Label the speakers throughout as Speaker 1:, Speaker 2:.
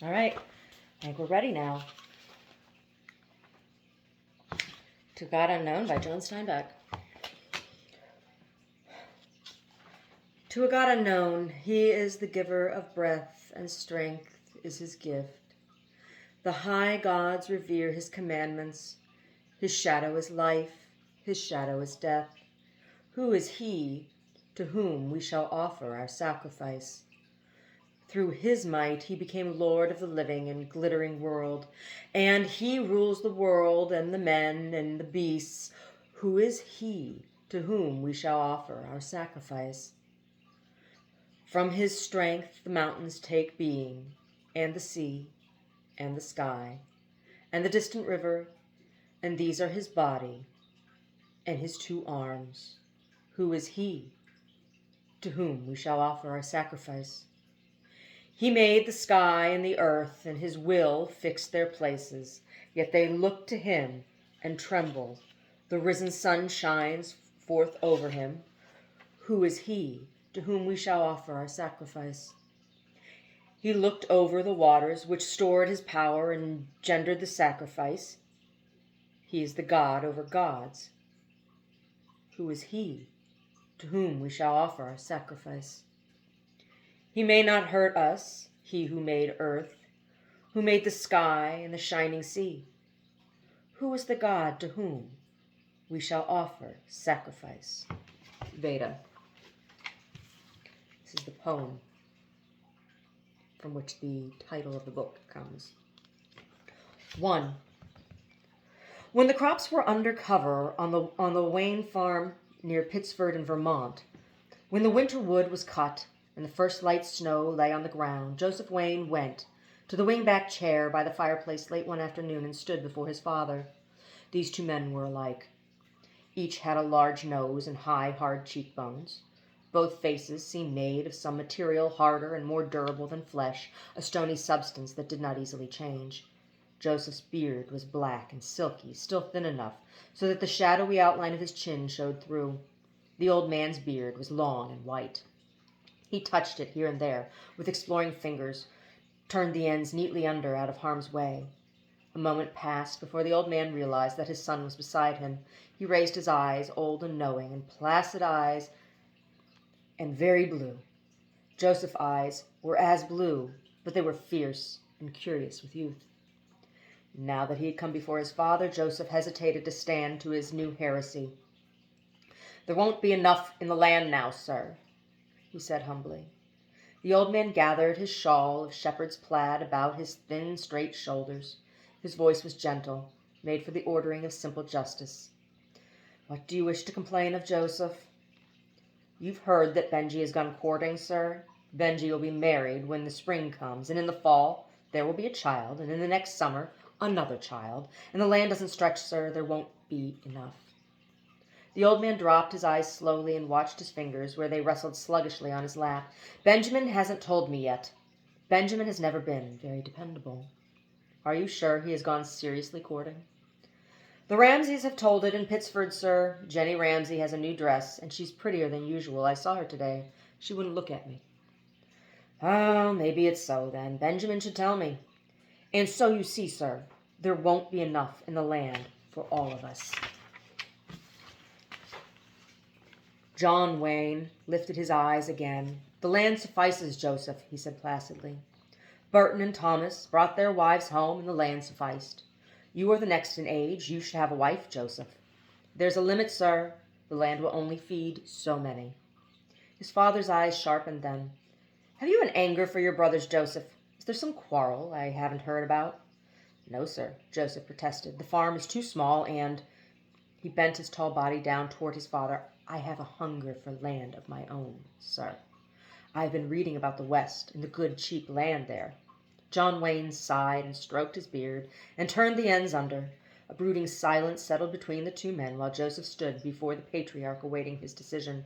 Speaker 1: All right, I think we're ready now. To God Unknown by John Steinbeck. To a God unknown, he is the giver of breath, and strength is his gift. The high gods revere his commandments. His shadow is life, his shadow is death. Who is he to whom we shall offer our sacrifice? Through his might he became Lord of the living and glittering world, and he rules the world and the men and the beasts. Who is he to whom we shall offer our sacrifice? From his strength the mountains take being, and the sea, and the sky, and the distant river, and these are his body and his 2 arms. Who is he to whom we shall offer our sacrifice? He made the sky and the earth, and his will fixed their places. Yet they look to him and tremble. The risen sun shines forth over him. Who is he to whom we shall offer our sacrifice? He looked over the waters which stored his power and gendered the sacrifice. He is the God over gods. Who is he to whom we shall offer our sacrifice? He may not hurt us, he who made earth, who made the sky and the shining sea. Who is the God to whom we shall offer sacrifice? Veda. This is the poem from which the title of the book comes. 1. When the crops were under cover on the Wayne farm near Pittsford in Vermont, when the winter wood was cut and the first light snow lay on the ground, Joseph Wayne went to the wing-back chair by the fireplace late one afternoon and stood before his father. These 2 men were alike. Each had a large nose and high, hard cheekbones. Both faces seemed made of some material harder and more durable than flesh, a stony substance that did not easily change. Joseph's beard was black and silky, still thin enough so that the shadowy outline of his chin showed through. The old man's beard was long and white. He touched it here and there with exploring fingers, turned the ends neatly under out of harm's way. A moment passed before the old man realized that his son was beside him. He raised his eyes, old and knowing, and placid eyes, and very blue. Joseph's eyes were as blue, but they were fierce and curious with youth. Now that he had come before his father, Joseph hesitated to stand to his new heresy. "There won't be enough in the land now, sir," he said humbly. The old man gathered his shawl of shepherd's plaid about his thin, straight shoulders. His voice was gentle, made for the ordering of simple justice. "What do you wish to complain of, Joseph?" "You've heard that Benji has gone courting, sir. Benji will be married when the spring comes, and in the fall there will be a child, and in the next summer another child. And the land doesn't stretch, sir. There won't be enough." The old man dropped his eyes slowly and watched his fingers where they wrestled sluggishly on his lap. "Benjamin hasn't told me yet. Benjamin has never been very dependable." "Are you sure he has gone seriously courting?" "The Ramseys have told it in Pittsford, sir. Jenny Ramsey has a new dress, and she's prettier than usual. I saw her today. She wouldn't look at me." "Oh, maybe it's so, then. Benjamin should tell me. And so you see, sir, there won't be enough in the land for all of us." John Wayne lifted his eyes again. "The land suffices, Joseph," he said placidly. "Burton and Thomas brought their wives home, and the land sufficed. You are the next in age. You should have a wife, Joseph. There's a limit, sir. The land will only feed so many." His father's eyes sharpened then. "Have you an anger for your brothers, Joseph? Is there some quarrel I haven't heard about?" "No, sir," Joseph protested. "The farm is too small, and—" He bent his tall body down toward his father. "I have a hunger for land of my own, sir. I have been reading about the West and the good, cheap land there." John Wayne sighed and stroked his beard and turned the ends under. A brooding silence settled between the 2 men while Joseph stood before the patriarch awaiting his decision.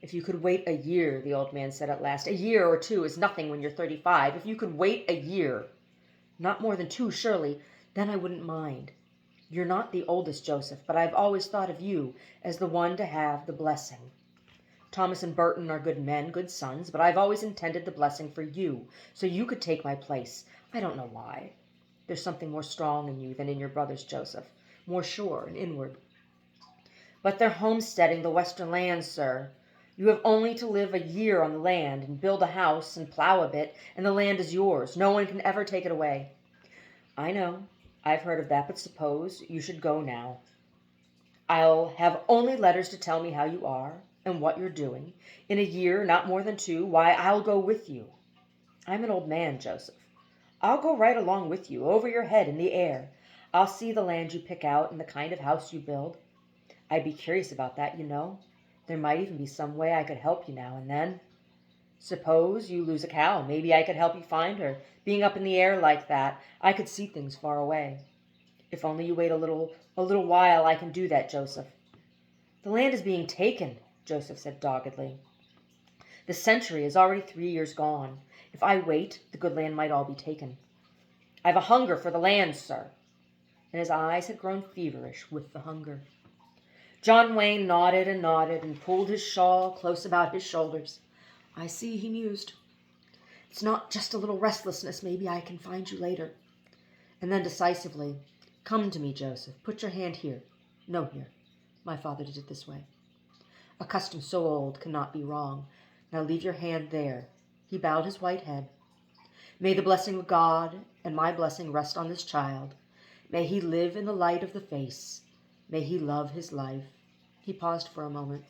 Speaker 1: "If you could wait a year," the old man said at last. "A year or 2 is nothing when you're 35. If you could wait a year, not more than 2, surely, then I wouldn't mind. You're not the oldest, Joseph, but I've always thought of you as the one to have the blessing." Thomas and Burton are good men, good sons, but I've always intended the blessing for you, so you could take my place. I don't know why. There's something more strong in you than in your brothers, Joseph, more sure and inward. But they're homesteading the western lands, sir. You have only to live a year on the land and build a house and plow a bit, and the land is yours. No one can ever take it away. I know. I've heard of that, but suppose you should go now. I'll have only letters to tell me how you are and what you're doing. In a year, not more than 2, why, I'll go with you. I'm an old man, Joseph. I'll go right along with you, over your head in the air. I'll see the land you pick out and the kind of house you build. I'd be curious about that, you know. There might even be some way I could help you now and then. Suppose you lose a cow. Maybe I could help you find her. Being up in the air like that, I could see things far away. If only you wait a little while, I can do that, Joseph. The land is being taken, Joseph said doggedly. The century is already 3 years gone. If I wait, the good land might all be taken. I've a hunger for the land, sir. And his eyes had grown feverish with the hunger. John Wayne nodded and pulled his shawl close about his shoulders. I see, he mused. It's not just a little restlessness. Maybe I can find you later. And then decisively, come to me, Joseph. Put your hand here. No, here. My father did it this way. A custom so old cannot be wrong. Now leave your hand there. He bowed his white head. May the blessing of God and my blessing rest on this child. May he live in the light of the face. May he love his life. He paused for a moment.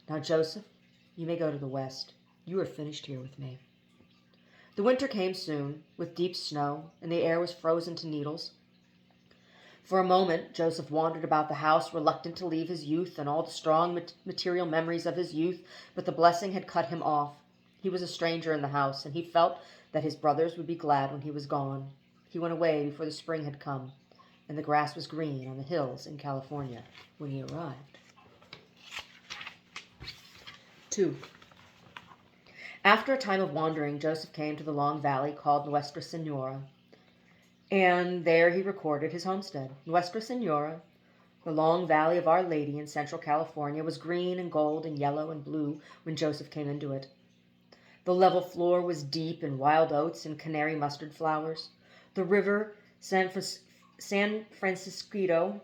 Speaker 1: Now, Joseph, you may go to the west. You are finished here with me. The winter came soon, with deep snow, and the air was frozen to needles. For a moment, Joseph wandered about the house, reluctant to leave his youth and all the strong material memories of his youth, but the blessing had cut him off. He was a stranger in the house, and he felt that his brothers would be glad when he was gone. He went away before the spring had come, and the grass was green on the hills in California when he arrived. 2. After a time of wandering, Joseph came to the long valley called Nuestra Senora, and there he recorded his homestead. Nuestra Senora, the long valley of Our Lady in central California, was green and gold and yellow and blue when Joseph came into it. The level floor was deep in wild oats and canary mustard flowers. The river San Francisquito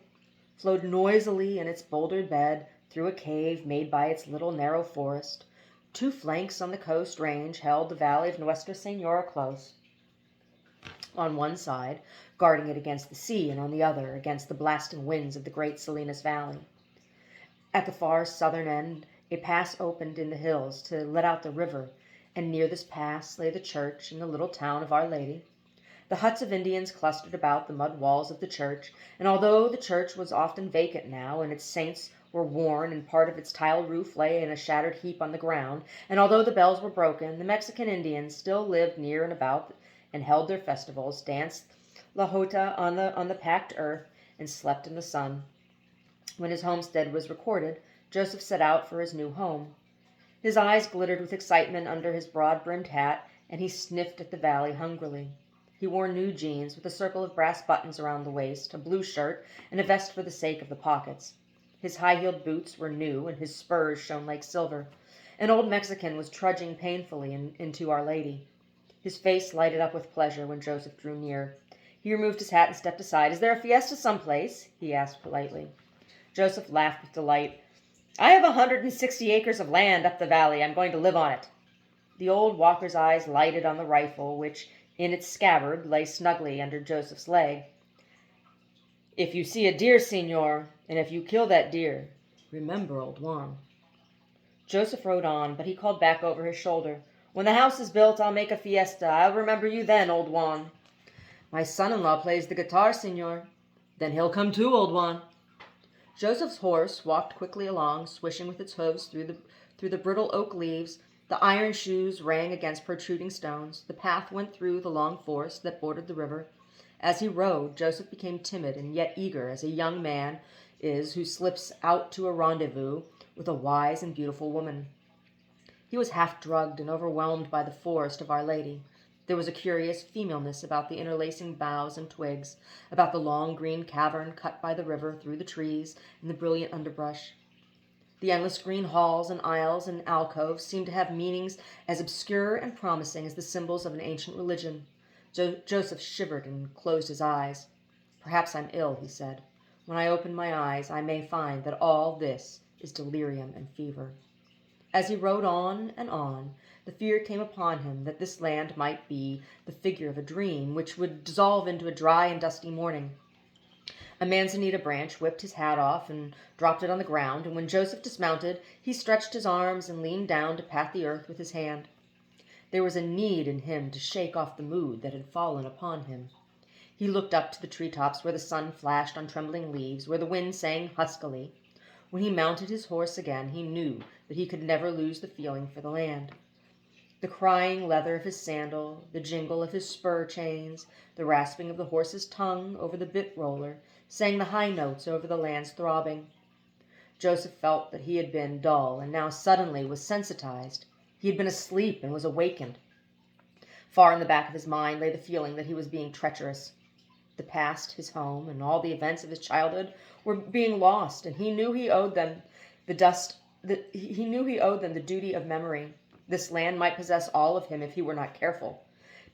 Speaker 1: flowed noisily in its bouldered bed through a cave made by its little narrow forest. 2 flanks on the coast range held the valley of Nuestra Senora close. On one side, guarding it against the sea, and on the other, against the blasting winds of the great Salinas Valley. At the far southern end, a pass opened in the hills to let out the river, and near this pass lay the church and the little town of Our Lady. The huts of Indians clustered about the mud walls of the church, and although the church was often vacant now, and its saints were worn, and part of its tiled roof lay in a shattered heap on the ground, and although the bells were broken, the Mexican Indians still lived near and about, and held their festivals, danced la jota on the packed earth, and slept in the sun. When his homestead was recorded, Joseph set out for his new home. His eyes glittered with excitement under his broad-brimmed hat, and he sniffed at the valley hungrily. He wore new jeans with a circle of brass buttons around the waist, a blue shirt, and a vest for the sake of the pockets. His high-heeled boots were new, and his spurs shone like silver. An old Mexican was trudging painfully into Our Lady. His face lighted up with pleasure when Joseph drew near. He removed his hat and stepped aside. "Is there a fiesta someplace?" he asked politely. Joseph laughed with delight. "I have 160 acres of land up the valley. I'm going to live on it." The old walker's eyes lighted on the rifle, which, in its scabbard, lay snugly under Joseph's leg. "If you see a deer, senor, and if you kill that deer, remember old Juan." Joseph rode on, but he called back over his shoulder, "When the house is built, I'll make a fiesta. I'll remember you then, old Juan." "My son-in-law plays the guitar, senor." "Then he'll come too, old Juan." Joseph's horse walked quickly along, swishing with its hoofs through the brittle oak leaves. The iron shoes rang against protruding stones. The path went through the long forest that bordered the river. As he rode, Joseph became timid and yet eager, as a young man is who slips out to a rendezvous with a wise and beautiful woman. He was half drugged and overwhelmed by the forest of Our Lady. There was a curious femaleness about the interlacing boughs and twigs, about the long green cavern cut by the river through the trees and the brilliant underbrush. The endless green halls and aisles and alcoves seemed to have meanings as obscure and promising as the symbols of an ancient religion. Joseph shivered and closed his eyes. "Perhaps I'm ill," he said. "When I open my eyes, I may find that all this is delirium and fever." As he rode on and on, the fear came upon him that this land might be the figure of a dream, which would dissolve into a dry and dusty morning. A manzanita branch whipped his hat off and dropped it on the ground, and when Joseph dismounted, he stretched his arms and leaned down to pat the earth with his hand. There was a need in him to shake off the mood that had fallen upon him. He looked up to the treetops where the sun flashed on trembling leaves, where the wind sang huskily. When he mounted his horse again, he knew that he could never lose the feeling for the land. The crying leather of his sandal, the jingle of his spur chains, the rasping of the horse's tongue over the bit roller, sang the high notes over the land's throbbing. Joseph felt that he had been dull and now suddenly was sensitized. He had been asleep and was awakened. Far in the back of his mind lay the feeling that he was being treacherous. The past, his home, and all the events of his childhood were being lost, and he knew he owed them the duty of memory. This land might possess all of him if he were not careful.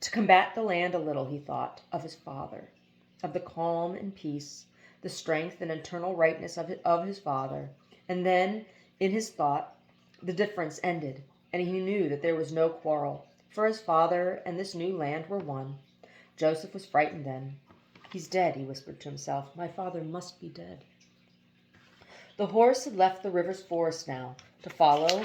Speaker 1: To combat the land a little, he thought of his father, of the calm and peace, the strength and eternal rightness of his father, and then, in his thought, the difference ended, and he knew that there was no quarrel, for his father and this new land were one. Joseph was frightened then. "He's dead," he whispered to himself. "My father must be dead." The horse had left the river's forest now, to follow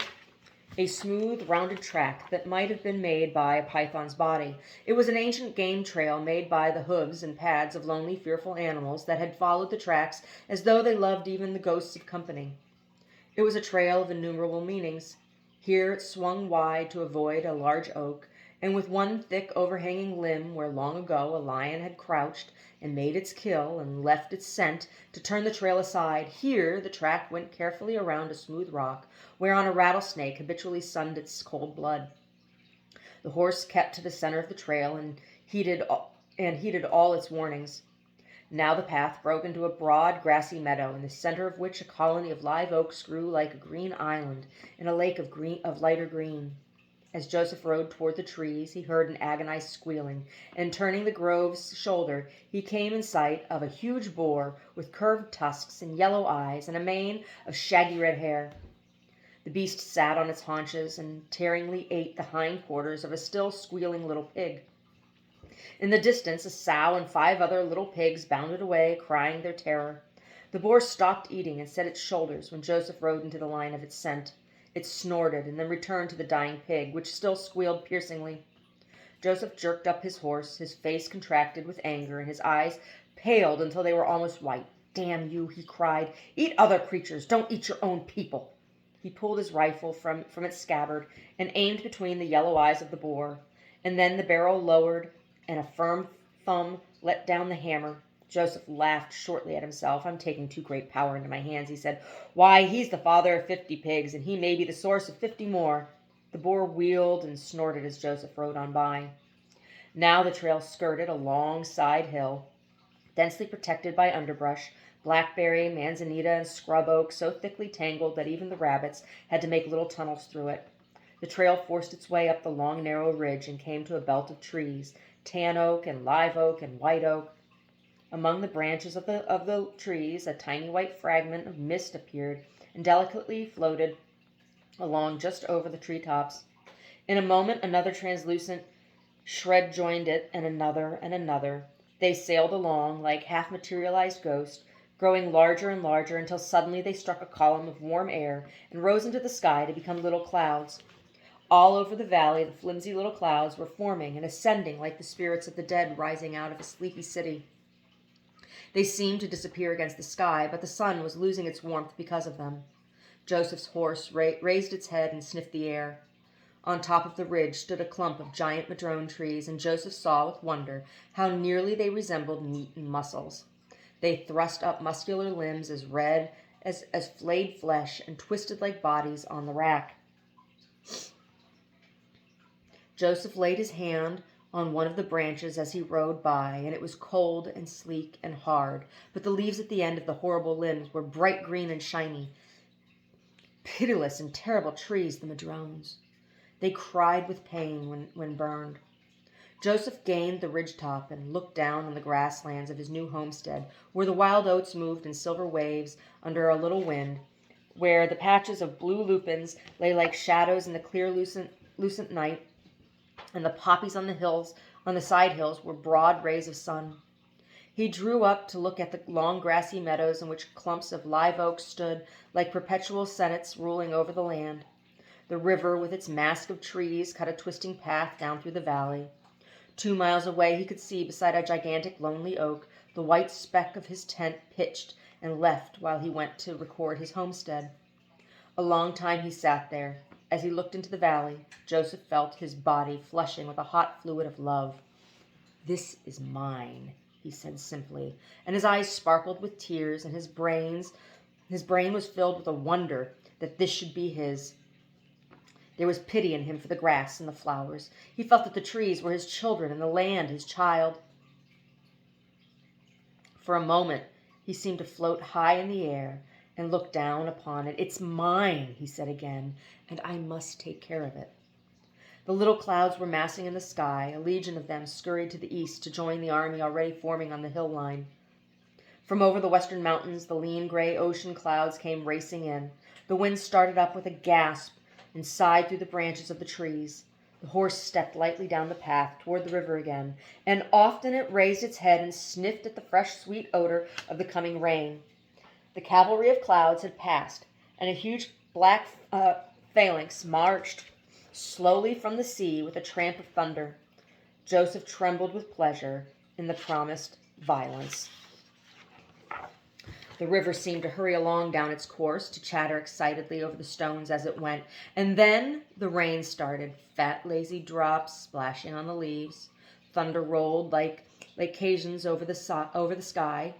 Speaker 1: a smooth, rounded track that might have been made by a python's body. It was an ancient game trail made by the hooves and pads of lonely, fearful animals that had followed the tracks as though they loved even the ghosts of company. It was a trail of innumerable meanings. Here it swung wide to avoid a large oak, and with one thick overhanging limb where long ago a lion had crouched and made its kill and left its scent to turn the trail aside, here the track went carefully around a smooth rock whereon a rattlesnake habitually sunned its cold blood. The horse kept to the center of the trail and heeded all its warnings. Now the path broke into a broad, grassy meadow, in the center of which a colony of live oaks grew like a green island in a lake of lighter green. As Joseph rode toward the trees, he heard an agonized squealing, and turning the grove's shoulder, he came in sight of a huge boar with curved tusks and yellow eyes and a mane of shaggy red hair. The beast sat on its haunches and tearingly ate the hind quarters of a still squealing little pig. In the distance, a sow and 5 other little pigs bounded away, crying their terror. The boar stopped eating and set its shoulders when Joseph rode into the line of its scent. It snorted and then returned to the dying pig, which still squealed piercingly. Joseph jerked up his horse, his face contracted with anger, and his eyes paled until they were almost white. "Damn you," he cried. "Eat other creatures. Don't eat your own people." He pulled his rifle from its scabbard and aimed between the yellow eyes of the boar, and then the barrel lowered and a firm thumb let down the hammer. Joseph laughed shortly at himself. "I'm taking too great power into my hands," he said. "Why, he's the father of 50 pigs, and he may be the source of 50 more. The boar wheeled and snorted as Joseph rode on by. Now the trail skirted a long side hill, densely protected by underbrush, blackberry, manzanita, and scrub oak so thickly tangled that even the rabbits had to make little tunnels through it. The trail forced its way up the long, narrow ridge and came to a belt of trees, tan oak and live oak and white oak. Among the branches of the trees, a tiny white fragment of mist appeared and delicately floated along just over the treetops. In a moment, another translucent shred joined it, and another. They sailed along like half-materialized ghosts, growing larger and larger until suddenly they struck a column of warm air and rose into the sky to become little clouds. All over the valley, the flimsy little clouds were forming and ascending like the spirits of the dead rising out of a sleepy city. They seemed to disappear against the sky, but the sun was losing its warmth because of them. Joseph's horse raised its head and sniffed the air. On top of the ridge stood a clump of giant madrone trees, and Joseph saw with wonder how nearly they resembled meat and muscles. They thrust up muscular limbs as red as flayed flesh and twisted like bodies on the rack. Joseph laid his hand on one of the branches as he rode by, and it was cold and sleek and hard, but the leaves at the end of the horrible limbs were bright green and shiny. Pitiless and terrible trees, the madrones. They cried with pain when burned. Joseph gained the ridgetop and looked down on the grasslands of his new homestead, where the wild oats moved in silver waves under a little wind, where the patches of blue lupins lay like shadows in the clear, lucent night, and the poppies on the side hills, were broad rays of sun. He drew up to look at the long grassy meadows in which clumps of live oaks stood like perpetual senates ruling over the land. The river, with its mask of trees, cut a twisting path down through the valley. 2 miles away he could see, beside a gigantic lonely oak, the white speck of his tent pitched and left while he went to record his homestead. A long time he sat there. As he looked into the valley, Joseph felt his body flushing with a hot fluid of love. "This is mine," he said simply, and his eyes sparkled with tears, and his brain was filled with a wonder that this should be his. There was pity in him for the grass and the flowers. He felt that the trees were his children and the land his child. For a moment he seemed to float high in the air and look down upon it. "It's mine," he said again, "and I must take care of it." The little clouds were massing in the sky. A legion of them scurried to the east to join the army already forming on the hill line. From over the western mountains, the lean gray ocean clouds came racing in. The wind started up with a gasp and sighed through the branches of the trees. The horse stepped lightly down the path toward the river again, and often it raised its head and sniffed at the fresh, sweet odor of the coming rain. The cavalry of clouds had passed, and a huge black phalanx marched slowly from the sea with a tramp of thunder. Joseph trembled with pleasure in the promised violence. The river seemed to hurry along down its course, to chatter excitedly over the stones as it went. And then the rain started, fat, lazy drops splashing on the leaves. Thunder rolled like Cajuns over the sky.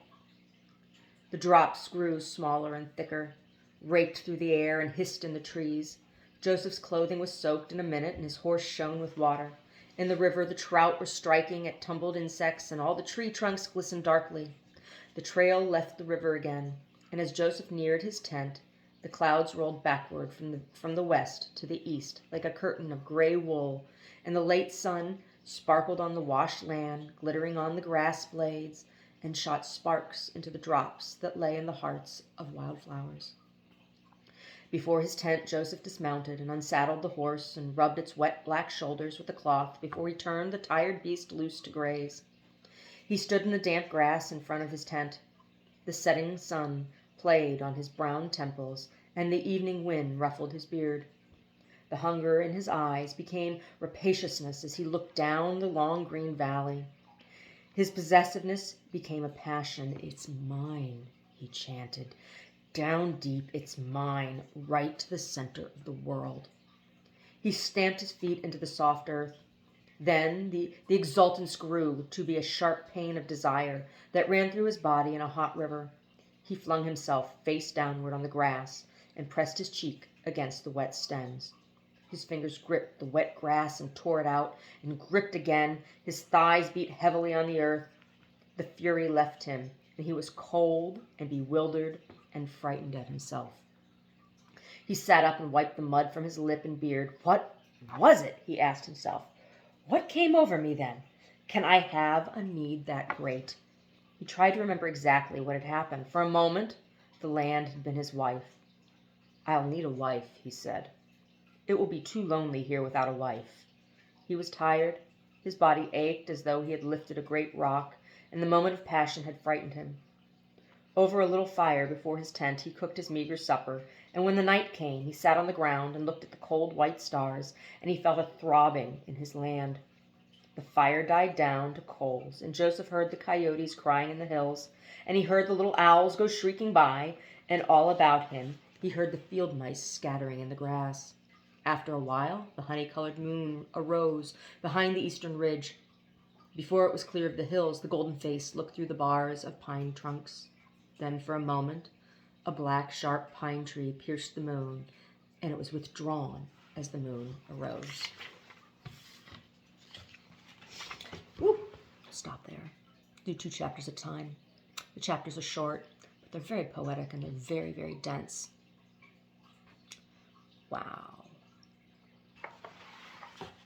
Speaker 1: The drops grew smaller and thicker, raked through the air and hissed in the trees. Joseph's clothing was soaked in a minute, and his horse shone with water. In the river, the trout were striking at tumbled insects, and all the tree trunks glistened darkly. The trail left the river again, and as Joseph neared his tent, the clouds rolled backward from the west to the east like a curtain of gray wool, and the late sun sparkled on the washed land, glittering on the grass blades, and shot sparks into the drops that lay in the hearts of wildflowers. Before his tent, Joseph dismounted and unsaddled the horse and rubbed its wet black shoulders with a cloth before he turned the tired beast loose to graze. He stood in the damp grass in front of his tent. The setting sun played on his brown temples, and the evening wind ruffled his beard. The hunger in his eyes became rapaciousness as he looked down the long green valley. His possessiveness became a passion. "It's mine," he chanted. "Down deep, it's mine, right to the center of the world." He stamped his feet into the soft earth. Then the exultance grew to be a sharp pain of desire that ran through his body in a hot river. He flung himself face downward on the grass and pressed his cheek against the wet stems. His fingers gripped the wet grass and tore it out, and gripped again. His thighs beat heavily on the earth. The fury left him, and he was cold and bewildered and frightened at himself. He sat up and wiped the mud from his lip and beard. What was it? He asked himself. What came over me then? Can I have a need that great? He tried to remember exactly what had happened. For a moment, the land had been his wife. "I'll need a wife," he said. "It will be too lonely here without a wife." He was tired. His body ached as though he had lifted a great rock, and the moment of passion had frightened him. Over a little fire before his tent, he cooked his meager supper, and when the night came, he sat on the ground and looked at the cold white stars, and he felt a throbbing in his land. The fire died down to coals, and Joseph heard the coyotes crying in the hills, and he heard the little owls go shrieking by, and all about him he heard the field mice scattering in the grass. After a while, the honey-colored moon arose behind the eastern ridge. Before it was clear of the hills, the golden face looked through the bars of pine trunks. Then, for a moment, a black, sharp pine tree pierced the moon, and it was withdrawn as the moon arose. Stop there. Do 2 chapters at a time. The chapters are short, but they're very poetic and they're very, very dense. Wow.